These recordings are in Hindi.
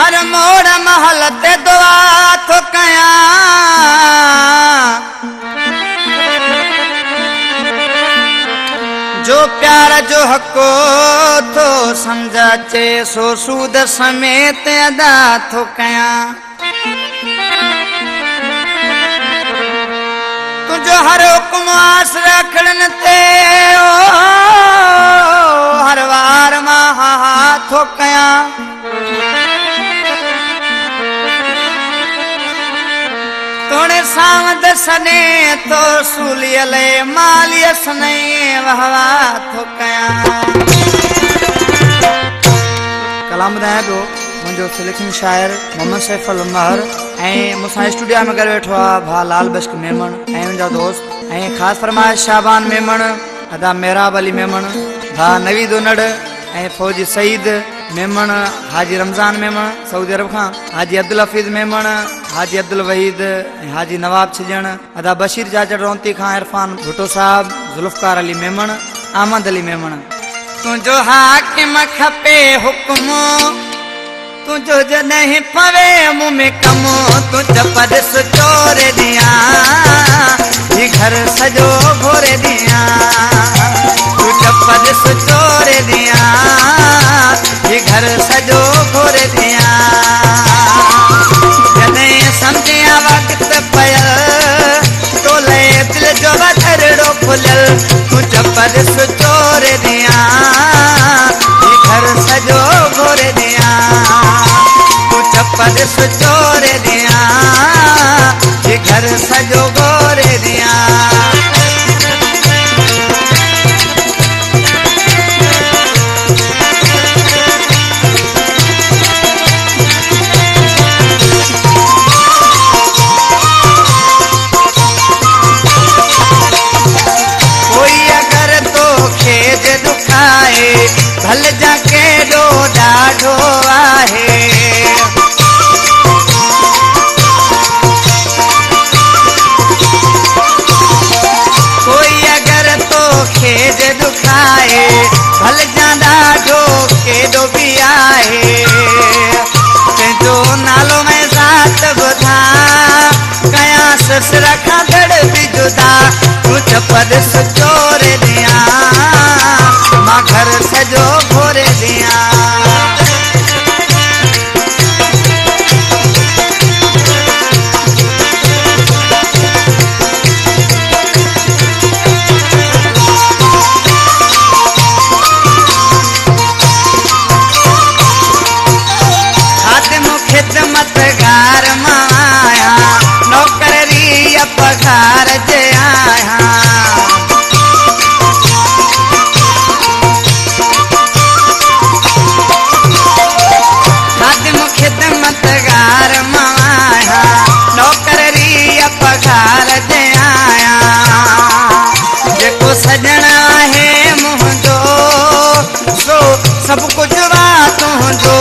हर मोड़ महल ते दुआ थो कयां जो प्यार जो हको थो समझ अचे सो सूद समेत अदा थो कयां तुझो हर हुकुम आस रखड़न ते हर वार मां थो कयां तोड़े सावद सने तो सूलियले मालिय सने वहवा थो कयां कलाम दा है मुझो सिलेक्शन शायर मोहम्मद सैफुल महर मुसा स्टूडियो में करे वेठो भा लाल बश्क मेमन उनजा दोस्त खास फरमाइश शाबान मेमन अदा मेहराब अली मेमन भा नवीद उनड़ फौजी सईद मेमन हाजी रमजान मेमन सऊदी अरब खां हाजी अब्दुल हफीज मेमन हाजी अब्दुल वहीद हाजी नवाब छिजन अदा बशीर जाचड़ रोंती खां इरफान भुट्टो साहब जुल्फकार अली मेमन अहमद अली मेमन तुझो हाकिम खपे हुक्मो तुझो जॾहिं पवे मुँह में कमो तुझ परस चोरे दिया ये घर सजो घोरे दिया तुझ परस चोरे दिया ये घर सजो घोरे दिया जॾहिं समझिया वक्त पयल तोले दिल जो बदरड़ो खुलियल तुझ परस चोरे दिया ये घर सजो घोरे दिया परस चोरे दिया ये घर सजो गोरे दिया कोई अगर तो खेज दुखाए भल जाके डो डाढो आहे खेज दुखाए भल जादा ढोके डो भी आए जो नालो में जात बुधा कया ससुर खां गड़ भी जुदा तुझ परस चोरे दिया मां घर सजो घोरे दिया खिदमतगार माया नौकरी पगार जे आया खादिम खिदमतगार माया नौकरी पगार जे आया जेको सजण आहे मुंहिंजो सो सब कुछ वा तुंहिंजो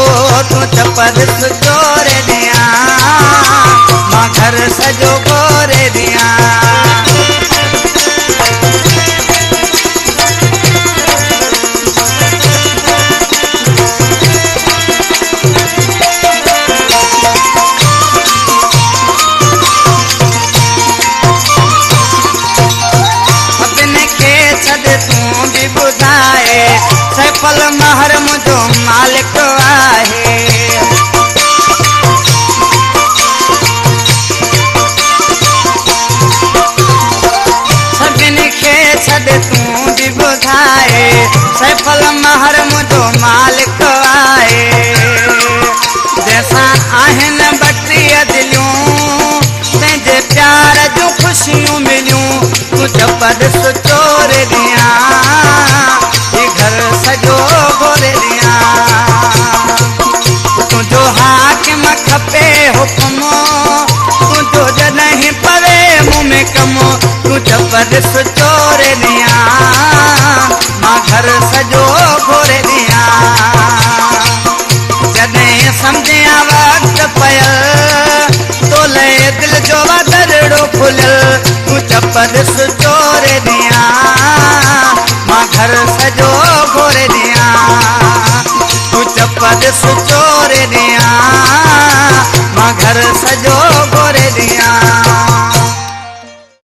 तुझ परस चोरे दिया मां घर सजो गोरे दिया अपने के छद तू भी बुधाए सैफुल महर मुझो मालिक आहे तू भी बुधाए सैफुल महर मुझो मालिक आए जैसा आहन बटिया दिलियूं तंहिंजे प्यार जूं खुशियूं मिलियूं तुझ परस चोरे दिया ये घर सजो घोरे दिया तुझो हाकिम खपे हुक्मो तुझो जॾहिं पवे मुँह में कमो तुझ परस चोरे दिया मां घर सजो घोरे दिया जॾहिं समझिया वक्त पयल तोले दिल जो दरड़ो खुलियल तुझ परस चोरे दिया मां घर सजो घोरे दिया तुझ दिस चोरे दिया मां घर सजो